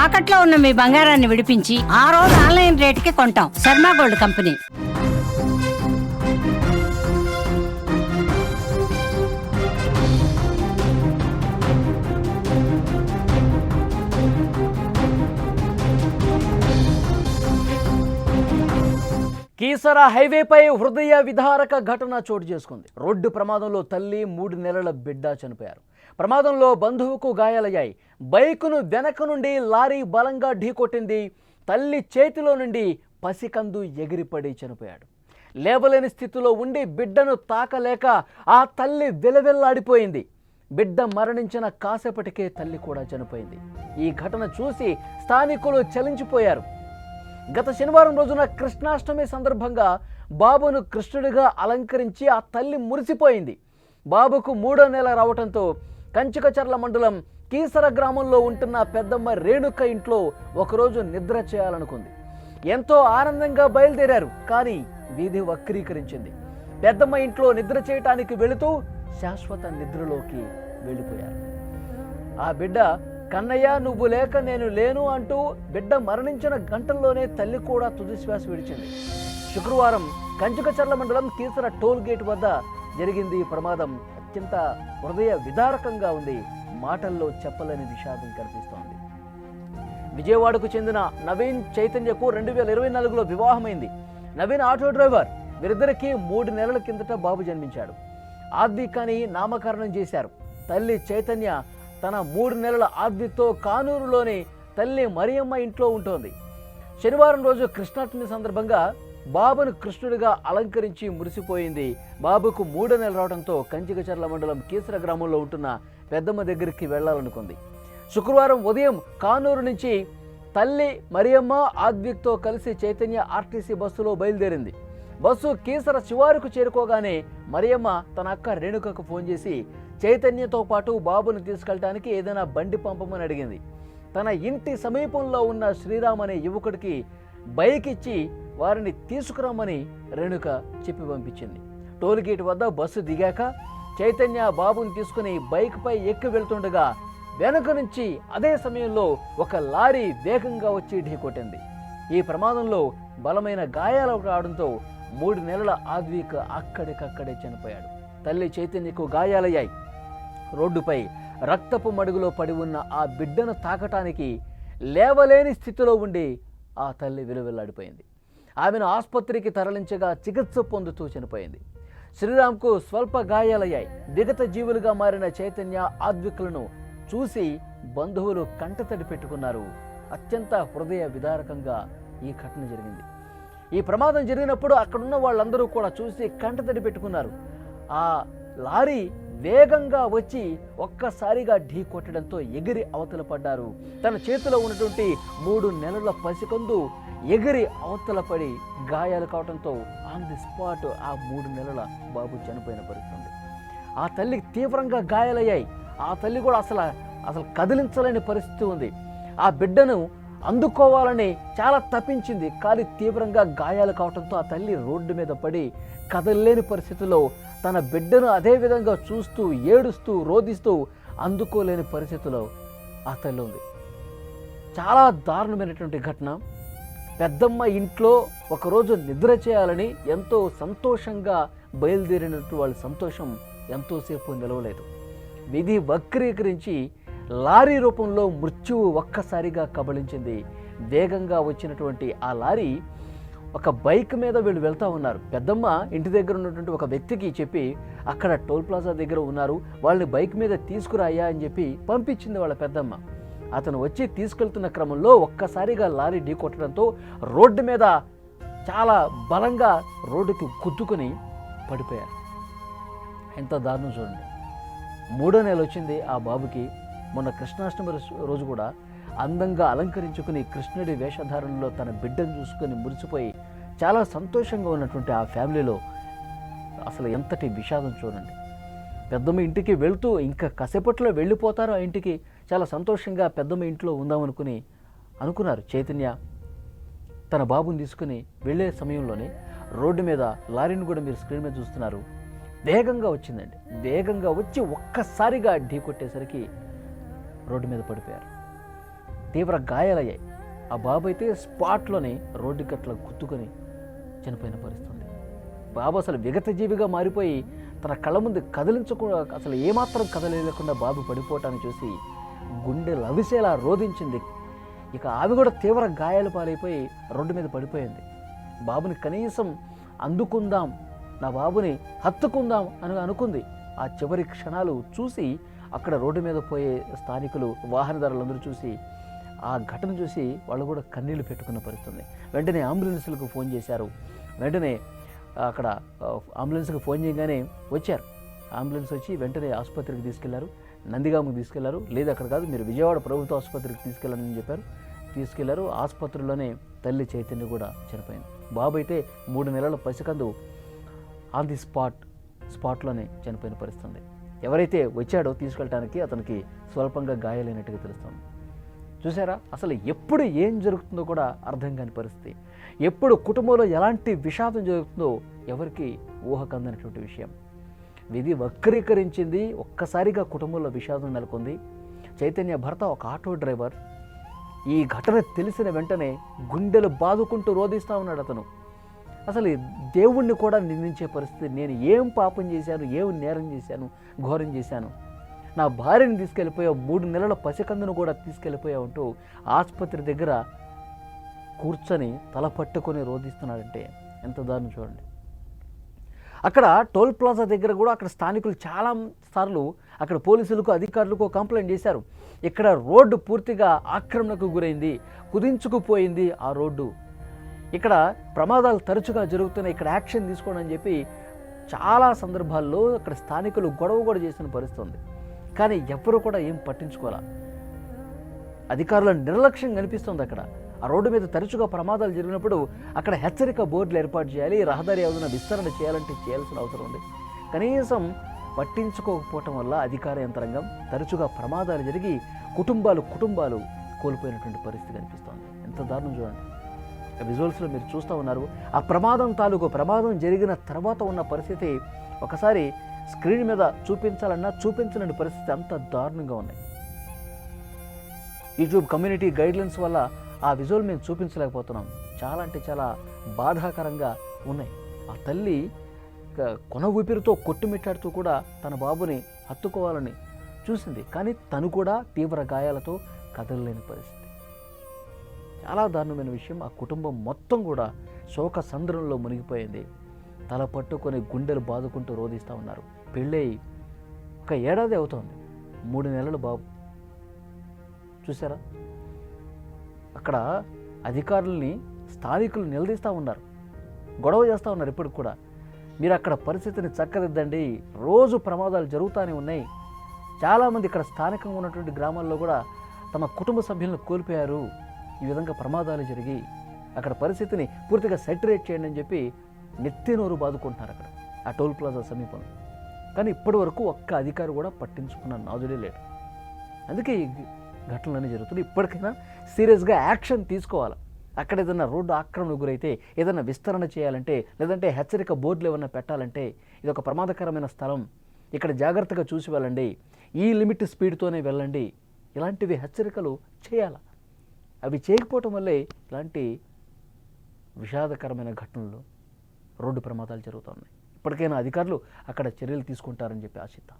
తాకట్లో ఉన్న మీ బంగారాన్ని విడిపించి ఆ రోజు ఆన్లైన్ రేటుకి కొంటాం. Sharma gold company. కీసర హైవేపై హృదయ విదారక ఘటన చోటు చేసుకుంది. రోడ్డు ప్రమాదంలో తల్లి 3 నెలల బిడ్డ చనిపోయారు. ప్రమాదంలో బంధువుకు గాయాలయ్యాయి. బైకును వెనక నుండి లారీ బలంగా ఢీకొట్టింది. తల్లి చేతిలో నుండి పసికందు ఎగిరిపడి చనిపోయాడు. లేవలేని స్థితిలో ఉండి బిడ్డను తాకలేక ఆ తల్లి వెలవెల్లాడిపోయింది. బిడ్డ మరణించిన కాసేపటికే తల్లి కూడా చనిపోయింది. ఈ ఘటన చూసి స్థానికులు చలించిపోయారు. గత శనివారం రోజున కృష్ణాష్టమి సందర్భంగా బాబును కృష్ణుడిగా అలంకరించి ఆ తల్లి మురిసిపోయింది. బాబుకు 3వ నెల రావడంతో కంచికచర్ల మండలం కీసర గ్రామంలో ఉంటున్న పెద్దమ్మ రేణుక ఇంట్లో ఒకరోజు నిద్ర చేయాలనుకుంది. ఎంతో ఆనందంగా బయలుదేరారు. కానీ వీధి వక్రీకరించింది. పెద్దమ్మ ఇంట్లో నిద్ర చేయటానికి వెళుతూ శాశ్వత నిద్రలోకి వెళ్ళిపోయారు. ఆ బిడ్డ కన్నయ్య నువ్వు లేక నేను లేను అంటూ బిడ్డ మరణించిన గంటల్లోనే తల్లి కూడా తుది శ్వాస విడిచింది. శుక్రవారం కంచికచర్ల మండలం కీసర టోల్ గేట్ వద్ద జరిగింది ఈ ప్రమాదం. అత్యంత హృదయ విదారకంగా ఉంది. మాటల్లో చెప్పలేని విషాదం కనిపిస్తోంది. విజయవాడకు చెందిన నవీన్ చైతన్యకు 2024లో వివాహమైంది. Naveen auto driver. వీరిద్దరికీ 3 నెలల కిందట బాబు జన్మించాడు. ఆద్వికని నామకరణం చేశారు. తల్లి చైతన్య తన 3 నెలల ఆద్విక్తో కానూరులోని తల్లి మరియమ్మ ఇంట్లో ఉంటోంది. శనివారం రోజు కృష్ణాష్టమి సందర్భంగా బాబును కృష్ణుడిగా అలంకరించి మురిసిపోయింది. బాబుకు 3వ నెల రావడంతో కంచికచర్ల మండలం కీసర గ్రామంలో ఉంటున్న పెద్దమ్మ దగ్గరికి వెళ్లాలనుకుంది. శుక్రవారం ఉదయం కానూరు నుంచి తల్లి మరియమ్మ ఆద్విక్తో కలిసి చైతన్య ఆర్టీసీ బస్సులో బయలుదేరింది. బస్సు కీసర శివారుకు చేరుకోగానే మరియమ్మ తన అక్క రేణుకకు ఫోన్ చేసి చైతన్యతో పాటు బాబును తీసుకెళ్ళటానికి ఏదైనా బండి పంపమని అడిగింది. తన ఇంటి సమీపంలో ఉన్న శ్రీరామ్ అనే యువకుడికి బైక్ ఇచ్చి వారిని తీసుకురమ్మని రేణుక చెప్పి పంపించింది. టోల్గేట్ వద్ద బస్సు దిగాక చైతన్య బాబుని తీసుకుని బైక్ పై ఎక్కి వెళ్తుండగా వెనుక నుంచి అదే సమయంలో ఒక లారీ వేగంగా వచ్చి ఢీకొట్టింది. ఈ ప్రమాదంలో బలమైన గాయాలు రావడంతో 3 నెలల ఆద్విక్ అక్కడికక్కడే చనిపోయాడు. తల్లి చైతన్యకు గాయాలయ్యాయి. రోడ్డుపై రక్తపు మడుగులో పడి ఉన్న ఆ బిడ్డను తాకటానికి లేవలేని స్థితిలో ఉండి ఆ తల్లి విలువెల్లాడిపోయింది. ఆమెను ఆసుపత్రికి తరలించగా చికిత్స పొందుతూ చనిపోయింది. శ్రీరామ్కు స్వల్ప గాయాలయ్యాయి. విగత జీవులుగా మారిన చైతన్య ఆద్వికులను చూసి బంధువులు కంటతడి పెట్టుకున్నారు. అత్యంత హృదయ విదారకంగా ఈ ఘటన జరిగింది. ఈ ప్రమాదం జరిగినప్పుడు అక్కడున్న వాళ్ళందరూ కూడా చూసి కంటతడి పెట్టుకున్నారు. ఆ లారీ వేగంగా వచ్చి ఒక్కసారిగా ఢీ కొట్టడంతో ఎగిరి అవతల పడ్డారు. తన చేతిలో ఉన్నటువంటి 3 నెలల పసికందు ఎగిరి అవతల పడి గాయాలు కావడంతో ఆన్ ది స్పాట్ ఆ 3 నెలల బాబు చనిపోయిన పరిస్థితి. ఆ తల్లికి తీవ్రంగా గాయాలయ్యాయి. ఆ తల్లి కూడా అసలు కదిలించలేని పరిస్థితి ఉంది. ఆ బిడ్డను అందుకోవాలని చాలా తప్పించింది. కానీ తీవ్రంగా గాయాలు కావడంతో ఆ తల్లి రోడ్డు మీద పడి కదలలేని పరిస్థితిలో తన బిడ్డను అదే విధంగా చూస్తూ ఏడుస్తూ రోధిస్తూ అందుకోలేని పరిస్థితిలో ఆ తల్లి ఉంది. చాలా దారుణమైనటువంటి ఘటన. పెద్దమ్మ ఇంట్లో ఒకరోజు నిద్ర చేయాలని ఎంతో సంతోషంగా బయలుదేరినట్టు వాళ్ళ సంతోషం ఎంతోసేపు నిలవలేదు. విధి వక్రీకరించి లారీ రూపంలో మృత్యువు ఒక్కసారిగా కబళించింది. వేగంగా వచ్చినటువంటి ఆ లారీ ఒక బైక్ మీద వీళ్ళు వెళ్తూ ఉన్నారు. పెద్దమ్మ ఇంటి దగ్గర ఉన్నటువంటి ఒక వ్యక్తికి చెప్పి అక్కడ టోల్ ప్లాజా దగ్గర ఉన్నారు, వాళ్ళని బైక్ మీద తీసుకురాయా అని చెప్పి పంపించింది వాళ్ళ పెద్దమ్మ. అతను వచ్చి తీసుకెళ్తున్న క్రమంలో ఒక్కసారిగా లారీ ఢీ కొట్టడంతో రోడ్డు మీద చాలా బలంగా రోడ్డుకి గుద్దుకొని పడిపోయారు. ఎంత దారుణం చూడండి. 3వ నెల వచ్చింది ఆ బాబుకి. మొన్న కృష్ణాష్టమి రోజు కూడా అందంగా అలంకరించుకుని కృష్ణుడి వేషధారణలో తన బిడ్డను చూసుకొని మురిసిపోయి చాలా సంతోషంగా ఉన్నటువంటి ఆ ఫ్యామిలీలో అసలు ఎంతటి విషాదం చూడండి. పెద్దమ్మ ఇంటికి వెళ్తూ ఇంకా కాసేపట్లో వెళ్ళిపోతారు ఆ ఇంటికి. చాలా సంతోషంగా పెద్దమ్మ ఇంట్లో అనుకున్నారు. చైతన్య తన బాబుని తీసుకుని వెళ్ళే సమయంలోనే రోడ్డు మీద లారీని కూడా మీరు స్క్రీన్ మీద చూస్తున్నారు, వేగంగా వచ్చిందండి. వేగంగా వచ్చి ఒక్కసారిగా ఢీ కొట్టేసరికి రోడ్డు మీద పడిపోయారు. తీవ్ర గాయాలయ్యాయి. ఆ బాబు అయితే స్పాట్లోనే రోడ్డుకి అట్లా గుద్దుకొని చనిపోయిన పరిస్థితి ఉంది. బాబు అసలు విగత జీవిగా మారిపోయి తన కళ్ళ ముందు కదిలించకుండా, అసలు ఏమాత్రం కదలేకుండా బాబు పడిపోవటాన్ని చూసి గుండె లవిసేలా రోధించింది. ఇక ఆమె కూడా తీవ్ర గాయాలు పాలైపోయి రోడ్డు మీద పడిపోయింది. బాబుని కనీసం అందుకుందాం, నా బాబుని హత్తుకుందాం అని అనుకుంది. ఆ చివరి క్షణాలు చూసి అక్కడ రోడ్డు మీద పోయే స్థానికులు, వాహనదారులందరూ చూసి ఆ ఘటన చూసి వాళ్ళు కూడా కన్నీళ్లు పెట్టుకున్న పరిస్థితుంది. వెంటనే అంబులెన్స్లకు ఫోన్ చేశారు. వెంటనే అక్కడ అంబులెన్స్కి ఫోన్ చేయగానే వచ్చారు. అంబులెన్స్ వచ్చి వెంటనే ఆసుపత్రికి తీసుకెళ్లారు. నందిగామకు తీసుకెళ్లారు. లేదు అక్కడ కాదు, మీరు విజయవాడ ప్రభుత్వ ఆసుపత్రికి తీసుకెళ్ళాలని చెప్పారు. తీసుకెళ్లారు. ఆసుపత్రిలోనే తల్లి చైతన్య కూడా చనిపోయింది. బాబు అయితే 3 నెలల పసికందు ఆన్ ది స్పాట్లోనే చనిపోయిన పరిస్థితుంది. ఎవరైతే వచ్చాడో తీసుకెళ్ళటానికి అతనికి స్వల్పంగా గాయాలైనట్టుగా తెలుస్తుంది. చూసారా, అసలు ఎప్పుడు ఏం జరుగుతుందో కూడా అర్థం కాని పరిస్థితి. ఎప్పుడు కుటుంబంలో ఎలాంటి విషాదం జరుగుతుందో ఎవరికి ఊహకందనటువంటి విషయం. విధి వక్రీకరించింది. ఒక్కసారిగా కుటుంబంలో విషాదం నెలకొంది. చైతన్య భర్త ఒక ఆటో డ్రైవర్. ఈ ఘటన తెలిసిన వెంటనే గుండెలు బాదుకుంటూ రోధిస్తూ ఉన్నాడు అతను. అసలు దేవుణ్ణి కూడా నిందించే పరిస్థితి. నేను ఏం పాపం చేశాను, ఏం నేరం చేశాను, ఘోరం చేశాను, నా భార్యని తీసుకెళ్ళిపోయావు, 3 నెలల పసికందును కూడా తీసుకెళ్ళిపోయావు అంటూ ఆసుపత్రి దగ్గర కూర్చొని తల పట్టుకొని రోధిస్తున్నాడంటే ఎంత దారుణం చూడండి. అక్కడ టోల్ ప్లాజా దగ్గర కూడా అక్కడ స్థానికులు చాలా సార్లు అక్కడ పోలీసులకు, అధికారులకు కంప్లైంట్ చేశారు. ఇక్కడ రోడ్డు పూర్తిగా ఆక్రమణకు గురైంది, కుదించుకుపోయింది ఆ రోడ్డు, ఇక్కడ ప్రమాదాలు తరచుగా జరుగుతున్నాయి, ఇక్కడ యాక్షన్ తీసుకోండి అని చెప్పి చాలా సందర్భాల్లో అక్కడ స్థానికులు గొడవ కూడా చేసిన పరిస్థితి ఉంది. కానీ ఎవరు కూడా ఏం పట్టించుకోవాలా. అధికారుల నిర్లక్ష్యం కనిపిస్తుంది. అక్కడ ఆ రోడ్డు మీద తరచుగా ప్రమాదాలు జరిగినప్పుడు అక్కడ హెచ్చరిక బోర్డులు ఏర్పాటు చేయాలి, రహదారి ఏదైనా విస్తరణ చేయాలంటే చేయాల్సిన అవసరం ఉంది. కనీసం పట్టించుకోకపోవటం వల్ల అధికార యంత్రాంగం తరచుగా ప్రమాదాలు జరిగి కుటుంబాలు కోల్పోయినటువంటి పరిస్థితి కనిపిస్తోంది. ఎంత దారుణం చూడండి. విజువల్స్లో మీరు చూస్తూ ఉన్నారు. ఆ ప్రమాదం జరిగిన తర్వాత ఉన్న పరిస్థితి ఒకసారి స్క్రీన్ మీద చూపించాలన్నా చూపించలేని పరిస్థితి, అంత దారుణంగా ఉన్నాయి. యూట్యూబ్ కమ్యూనిటీ గైడ్లైన్స్ వల్ల ఆ విజువల్ మేము చూపించలేకపోతున్నాం. చాలా అంటే చాలా బాధాకరంగా ఉన్నాయి. ఆ తల్లి కొన ఊపిరితో కొట్టుమిట్టాడుతూ కూడా తన బాబుని హత్తుకోవాలని చూసింది. కానీ తను కూడా తీవ్ర గాయాలతో కదలలేని పరిస్థితి. చాలా దారుణమైన విషయం. ఆ కుటుంబం మొత్తం కూడా శోక సంద్రంలో మునిగిపోయింది. తల పట్టుకొని గుండెలు బాదుకుంటూ రోధిస్తూ ఉన్నారు. పెళ్ళై 1 ఏడాది అవుతోంది. 3 నెలల బాబు. చూసారా, అక్కడ అధికారుల్ని స్థానికులు నిలదీస్తూ ఉన్నారు, గొడవ చేస్తూ ఉన్నారు. ఇప్పటికి కూడా మీరు అక్కడ పరిస్థితిని చక్కదిద్దండి, రోజు ప్రమాదాలు జరుగుతూనే ఉన్నాయి. చాలామంది ఇక్కడ స్థానికంగా ఉన్నటువంటి గ్రామాల్లో కూడా తమ కుటుంబ సభ్యులను కోల్పోయారు. ఈ విధంగా ప్రమాదాలు జరిగి అక్కడ పరిస్థితిని పూర్తిగా సెటరేట్ చేయండి అని చెప్పి నెత్తినోరు బాదుకుంటున్నారు అక్కడ ఆ టోల్ ప్లాజా సమీపంలో. కానీ ఇప్పటి వరకు ఒక్క అధికారి కూడా పట్టించుకున్న నాదుడే లేడు. అందుకే ఈ ఘటనలన్నీ జరుగుతున్నాయి. ఇప్పటికైనా సీరియస్గా యాక్షన్ తీసుకోవాలి. అక్కడ ఏదైనా రోడ్డు ఆక్రమణకు గురైతే, ఏదైనా విస్తరణ చేయాలంటే, లేదంటే హెచ్చరిక బోర్డులు ఏమన్నా పెట్టాలంటే, ఇది ఒక ప్రమాదకరమైన స్థలం, ఇక్కడ జాగ్రత్తగా చూసి వెళ్ళండి, ఈ లిమిట్ స్పీడ్తోనే వెళ్ళండి, ఇలాంటివి హెచ్చరికలు చేయాలి. అవి చేయకపోవటం వల్లే ఇలాంటి విషాదకరమైన ఘటనలు, రోడ్డు ప్రమాదాలు జరుగుతున్నాయి. ఇప్పటికైనా అధికారులు అక్కడ చర్యలు తీసుకుంటారని చెప్పి ఆశిద్దాం.